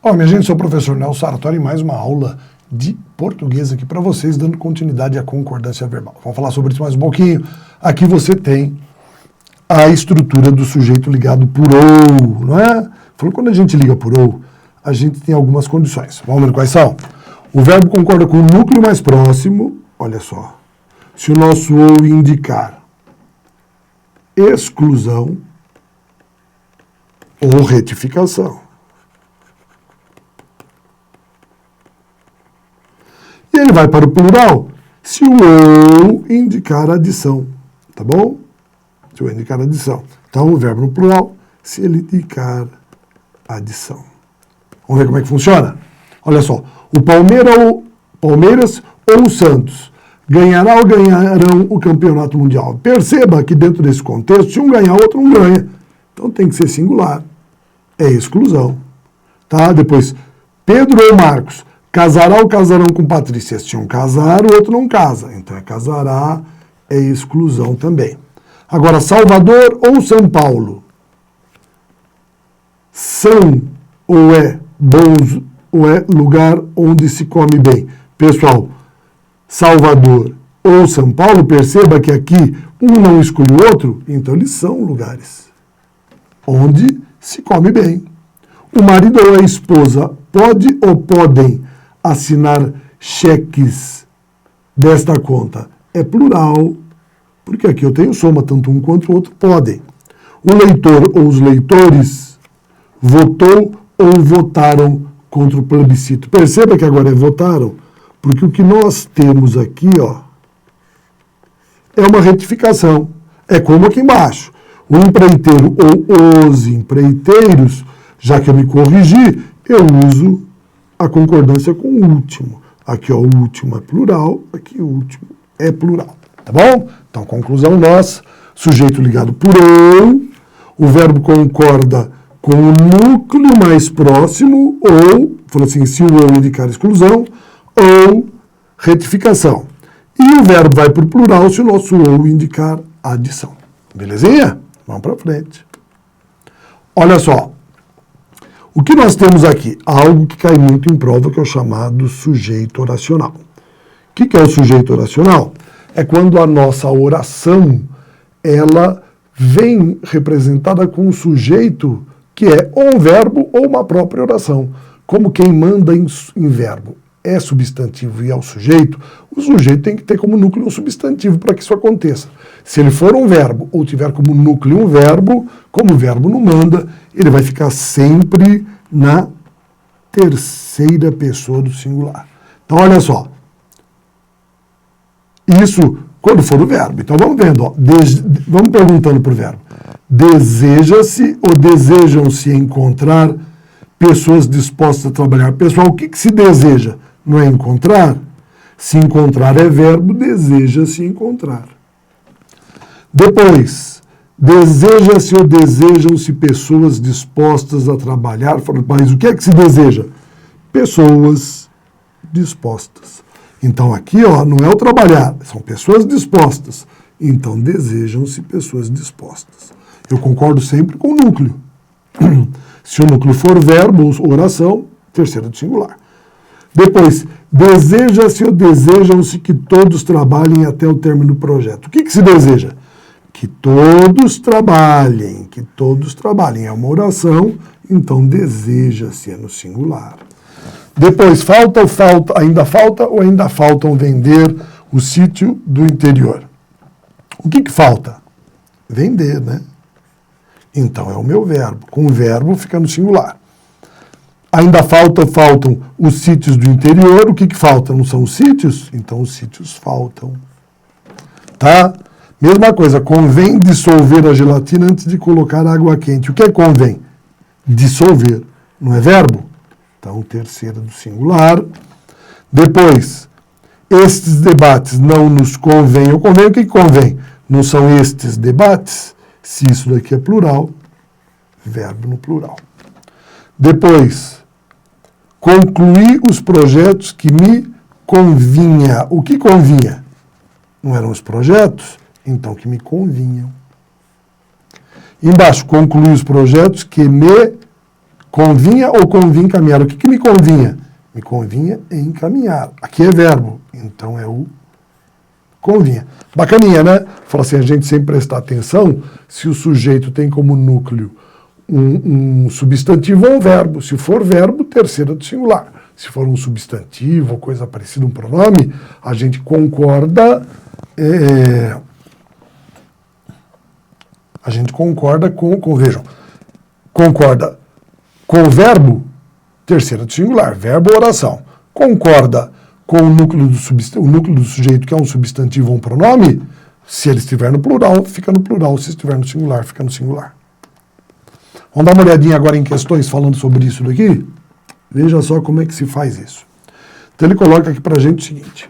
Olá, minha gente, sou o professor Nelson Sartori, mais uma aula de português aqui para vocês, dando continuidade à concordância verbal. Vamos falar sobre isso mais um pouquinho. Aqui você tem a estrutura do sujeito ligado por ou, não é? Falando, quando a gente liga por ou, a gente tem algumas condições. Vamos ver quais são? O verbo concorda com o núcleo mais próximo, olha só. Se o nosso ou indicar exclusão ou retificação. E ele vai para o plural se o ou indicar adição, tá bom? Se o ou indicar adição. Então, o verbo no plural, se ele indicar adição. Vamos ver como é que funciona? Olha só, o Palmeiras ou o Santos ganhará ou ganharão o campeonato mundial. Perceba que dentro desse contexto, se um ganhar, o outro não ganha. Então tem que ser singular. É exclusão. Tá? Depois, Pedro ou Marcos casará ou casarão com Patrícia. Se um casar, o outro não casa. Então é casará, é exclusão também. Agora, Salvador ou São Paulo? São ou é bons ou é lugar onde se come bem? Pessoal, Salvador ou São Paulo, perceba que aqui um não exclui o outro, então eles são lugares onde se come bem. O marido ou a esposa pode ou podem assinar cheques desta conta? É plural, porque aqui eu tenho soma, tanto um quanto o outro podem. O leitor ou os leitores votou ou votaram contra o plebiscito. Perceba que agora é votaram, porque o que nós temos aqui, ó, é uma retificação. É como aqui embaixo. O empreiteiro ou os empreiteiros, já que eu me corrigi, eu uso a concordância com o último. Aqui, ó, o último é plural, aqui o último é plural. Tá bom? Então, conclusão nossa, sujeito ligado por ou, o verbo concorda com o núcleo mais próximo, ou, falou assim, se o ou indicar exclusão, ou retificação. E o verbo vai para o plural se o nosso ou indicar adição. Belezinha? Vamos para frente. Olha só. O que nós temos aqui? Algo que cai muito em prova, que é o chamado sujeito oracional. O que é o sujeito oracional? É quando a nossa oração, ela vem representada com um sujeito que é ou um verbo ou uma própria oração. Como quem manda em verbo é substantivo e é o sujeito tem que ter como núcleo um substantivo para que isso aconteça. Se ele for um verbo ou tiver como núcleo um verbo, como o verbo não manda, ele vai ficar sempre na terceira pessoa do singular. Então, olha só. Isso quando for o verbo. Então, vamos vendo. Ó, vamos perguntando para o verbo. Deseja-se ou desejam-se encontrar pessoas dispostas a trabalhar? Pessoal, o que se deseja? Não é encontrar? Se encontrar é verbo, deseja-se encontrar. Depois, deseja-se ou desejam-se pessoas dispostas a trabalhar? Mas o que é que se deseja? Pessoas dispostas. Então aqui, ó, não é o trabalhar, são pessoas dispostas. Então desejam-se pessoas dispostas. Eu concordo sempre com o núcleo. Se o núcleo for verbo ou oração, terceira do singular. Depois, deseja-se ou desejam-se que todos trabalhem até o término do projeto. O que se deseja? Que todos trabalhem, que todos trabalhem. É uma oração, então deseja-se, é no singular. Depois, ainda faltam vender o sítio do interior. O que falta? Vender, né? Então é o meu verbo. Com o verbo fica no singular. Ainda faltam os sítios do interior. O que falta? Não são os sítios? Então os sítios faltam. Tá? Mesma coisa, convém dissolver a gelatina antes de colocar água quente. O que é convém? Dissolver. Não é verbo? Então, terceira do singular. Depois, estes debates não nos convêm. Ou convém, o que convém? Não são estes debates? Se isso daqui é plural, verbo no plural. Depois, concluir os projetos que me convinha. O que convinha? Não eram os projetos? Então, que me convinham. Embaixo, concluir os projetos que me Convinha ou convinha encaminhar? O que me convinha? Me convinha encaminhar. Aqui é verbo, então é o convinha. Bacaninha, né? Fala assim, a gente sempre prestar atenção se o sujeito tem como núcleo um substantivo ou um verbo. Se for verbo, terceira do singular. Se for um substantivo ou coisa parecida, um pronome, a gente concorda... a gente concorda vejam, concorda com o verbo, terceira do singular, verbo ou oração. Concorda com o núcleo do sujeito, que é um substantivo ou um pronome, se ele estiver no plural, fica no plural. Se estiver no singular, fica no singular. Vamos dar uma olhadinha agora em questões falando sobre isso daqui? Veja só como é que se faz isso. Então ele coloca aqui para a gente o seguinte.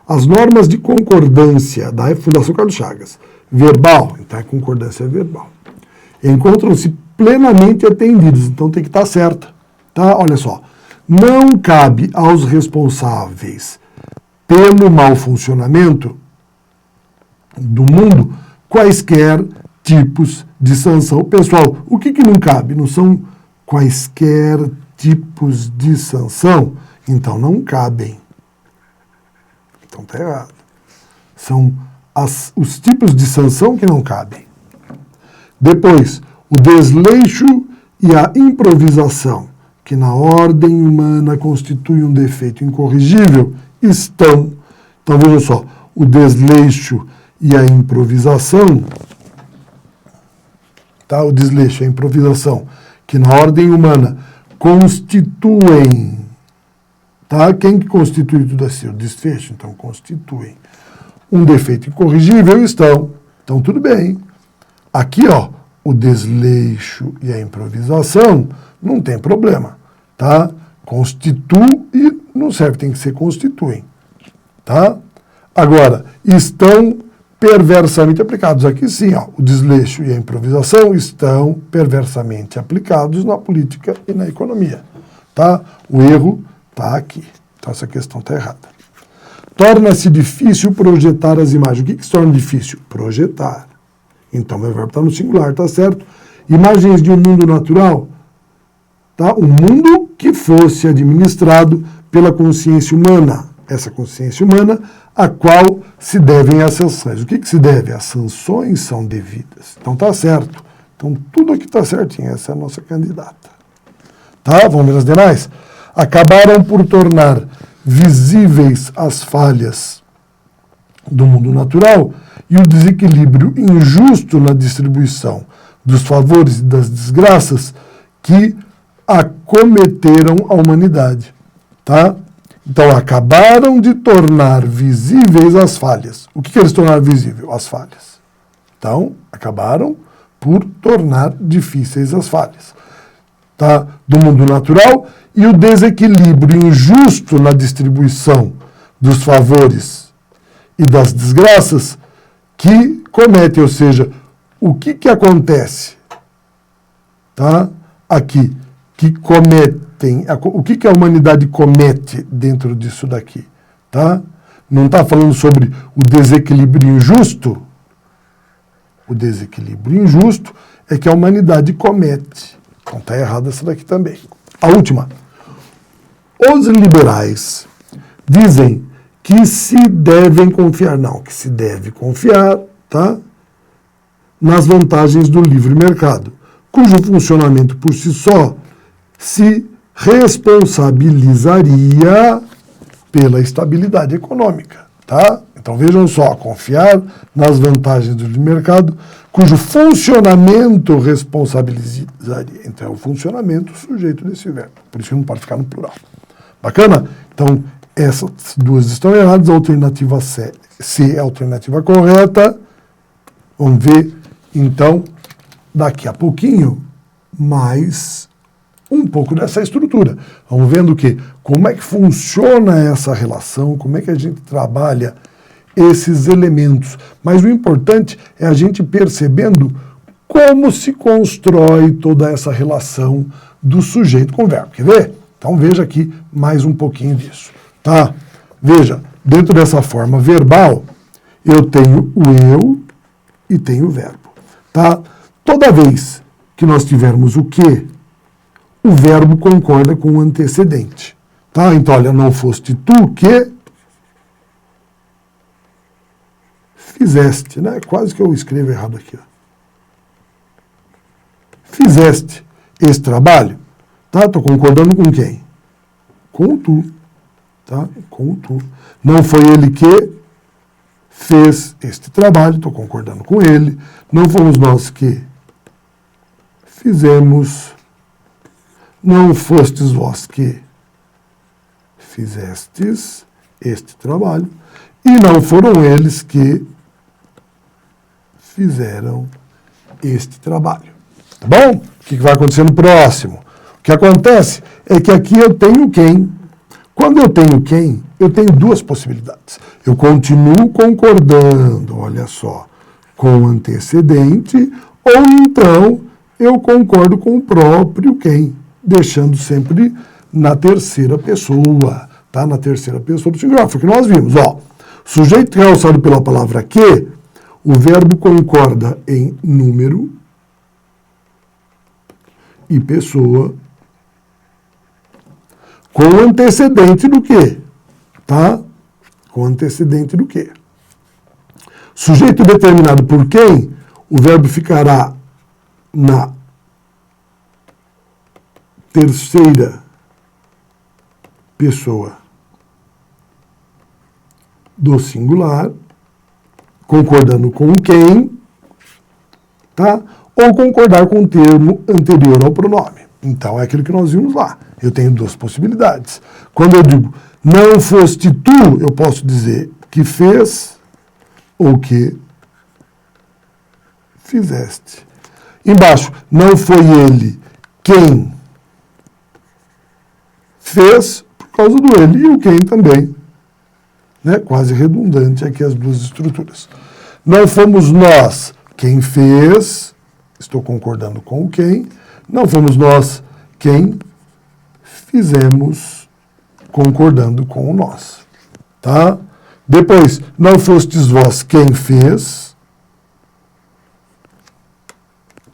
As normas de concordância da Fundação Carlos Chagas, verbal, então a concordância é verbal, encontram-se plenamente atendidas, então tem que estar certa. Tá? Olha só. Não cabe aos responsáveis pelo mau funcionamento do mundo quaisquer tipos de sanção. Pessoal, o que não cabe? Não são quaisquer tipos de sanção? Então não cabem. Então está errado. São os tipos de sanção que não cabem. Depois, o desleixo e a improvisação, que na ordem humana constitui um defeito incorrigível, estão. Então vejam só, o desleixo e a improvisação, tá? O desleixo e a improvisação, que na ordem humana constituem, tá? Quem que constitui tudo assim? O desfecho, então constituem um defeito incorrigível, estão. Então tudo bem. Aqui, ó, o desleixo e a improvisação não tem problema, tá? Constitui e não serve, tem que ser constituem, tá? Agora, estão perversamente aplicados. Aqui sim, ó, o desleixo e a improvisação estão perversamente aplicados na política e na economia, tá? O erro tá aqui. Então essa questão está errada. Torna-se difícil projetar as imagens. O que se torna difícil? Projetar. Então, meu verbo está no singular, tá certo? Imagens de um mundo natural, tá? Um mundo que fosse administrado pela consciência humana. Essa consciência humana, a qual se devem as sanções. O que se deve? As sanções são devidas. Então, tá certo. Então, tudo aqui está certinho. Essa é a nossa candidata. Tá? Vamos ver as demais? Acabaram por tornar visíveis as falhas do mundo natural e o desequilíbrio injusto na distribuição dos favores e das desgraças que acometeram a humanidade, tá? Então, acabaram de tornar visíveis as falhas. O que eles tornaram visível? As falhas. Então, acabaram por tornar difíceis as falhas, tá? Do mundo natural e o desequilíbrio injusto na distribuição dos favores e das desgraças que cometem, ou seja, o que acontece, tá? Aqui, que cometem, o que a humanidade comete dentro disso daqui, tá? Não está falando sobre o desequilíbrio injusto? O desequilíbrio injusto é que a humanidade comete. Então está errado essa daqui também. A última. Os liberais dizem que se devem confiar, não, que se deve confiar, tá? Nas vantagens do livre mercado, cujo funcionamento por si só se responsabilizaria pela estabilidade econômica, tá? Então vejam só, confiar nas vantagens do livre mercado, cujo funcionamento responsabilizaria. Então é o funcionamento sujeito desse verbo, por isso que não pode ficar no plural. Bacana? Então, essas duas estão erradas, a alternativa C é a alternativa correta. Vamos ver, então, daqui a pouquinho, mais um pouco dessa estrutura. Vamos vendo como é que funciona essa relação, como é que a gente trabalha esses elementos. Mas o importante é a gente percebendo como se constrói toda essa relação do sujeito com o verbo. Quer ver? Então veja aqui mais um pouquinho disso, tá? Veja, dentro dessa forma verbal, eu tenho o eu e tenho o verbo, tá? Toda vez que nós tivermos o que o verbo concorda com o antecedente. Tá? Então, olha, não foste tu que fizeste, né? Quase que eu escrevo errado aqui. Ó. Fizeste esse trabalho, tá? Estou concordando com quem? Com o tu, tá? Com o tu. Não foi ele que fez este trabalho, estou concordando com ele. Não fomos nós que fizemos. Não fostes vós que fizestes este trabalho. E não foram eles que fizeram este trabalho. Tá bom? O que vai acontecer no próximo? O que acontece é que aqui eu tenho quem. Quando eu tenho quem, eu tenho duas possibilidades. Eu continuo concordando, olha só, com o antecedente, ou então eu concordo com o próprio quem, deixando sempre na terceira pessoa, tá? Na terceira pessoa do singular. Foi o que nós vimos, ó. Sujeito realçado pela palavra que, o verbo concorda em número e pessoa com antecedente do que, tá? Com antecedente do que. Sujeito determinado por quem, o verbo ficará na terceira pessoa do singular, concordando com quem, tá? Ou concordar com o termo anterior ao pronome. Então, é aquilo que nós vimos lá. Eu tenho duas possibilidades. Quando eu digo, não foste tu, eu posso dizer que fez ou que fizeste. Embaixo, não foi ele quem fez por causa do ele, e o quem também. Né? Quase redundante aqui as duas estruturas. Não fomos nós quem fez, estou concordando com o quem, não fomos nós quem fizemos, concordando com o nós. Tá? Depois, não fostes vós quem fez,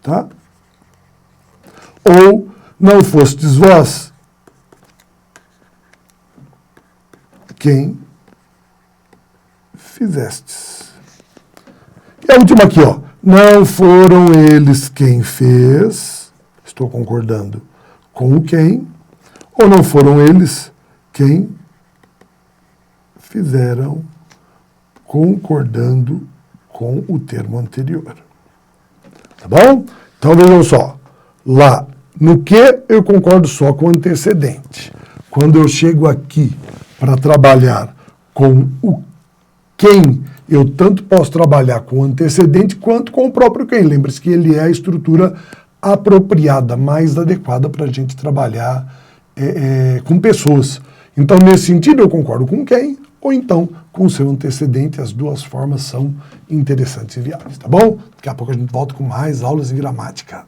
tá? Ou não fostes vós quem fizestes. E a última aqui, ó. Não foram eles quem fez, estou concordando com o quem, ou não foram eles quem fizeram, concordando com o termo anterior. Tá bom? Então vejam só. Lá, no que eu concordo só com o antecedente. Quando eu chego aqui para trabalhar com o quem, eu tanto posso trabalhar com o antecedente quanto com o próprio quem. Lembre-se que ele é a estrutura apropriada, mais adequada para a gente trabalhar com pessoas. Então, nesse sentido, eu concordo com quem, ou então com o seu antecedente. As duas formas são interessantes e viáveis, tá bom? Daqui a pouco a gente volta com mais aulas de gramática.